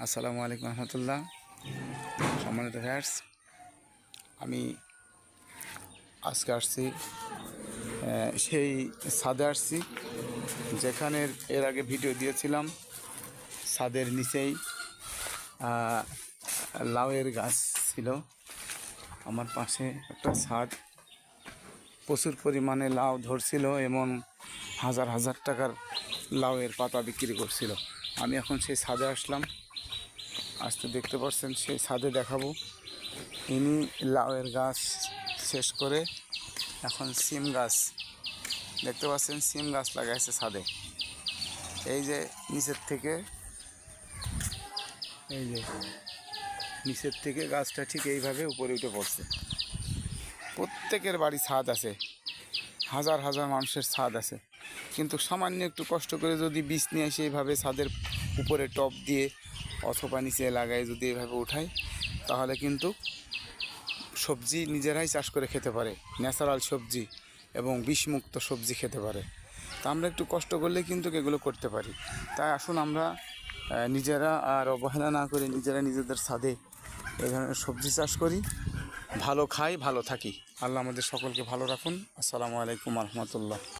আসসালামু আলাইকুম রহমতুল্লাহ। সম্মানিত ভিউয়ার্স, আমি আজকে আসছি সেই ছাদে আসছি যেখানে এর আগে ভিডিও দিয়েছিলাম। ছাদের নিচেই লাউয়ের গাছ ছিল। আমার পাশে একটা ছাদ, প্রচুর পরিমাণে লাউ ধরছিল এবং হাজার হাজার টাকার লাউয়ের পাতা বিক্রি করছিল। আমি এখন সেই ছাদে আসলাম। আসতে দেখতে পাচ্ছেন সেই ছাদে দেখাবো। ইনি লাউয়ের গাছ শেষ করে এখন সিম গাছ দেখতে পাচ্ছেন, সিম গাছ লাগাইছে ছাদে। এই যে নিচের থেকে, এই যে নিচের থেকে গাছটা ঠিক এইভাবে উপরে উঠে পড়ছে। প্রত্যেকের বাড়ি ছাদ আছে, হাজার হাজার মানুষের ছাদ আছে, কিন্তু সামান্য একটু কষ্ট করে যদি বীজ নিয়ে এসে এইভাবে ছাদের উপরে টব দিয়ে অথবা নিচে লাগায় যদি এভাবে উঠায়, তাহলে কিন্তু সবজি নিজেরাই চাষ করে খেতে পারে, ন্যাচারাল সবজি এবং বিষমুক্ত সবজি খেতে পারে। তা আমরা একটু কষ্ট করলে কিন্তু এগুলো করতে পারি। তাই আসুন আমরা নিজেরা আর অবহেলা না করে নিজেরা নিজেদের ছাদে এই ধরনের সবজি চাষ করি, ভালো খাই, ভালো থাকি। আল্লাহ আমাদের সকলকে ভালো রাখুন। আসসালামু আলাইকুম রহমতুল্লাহ।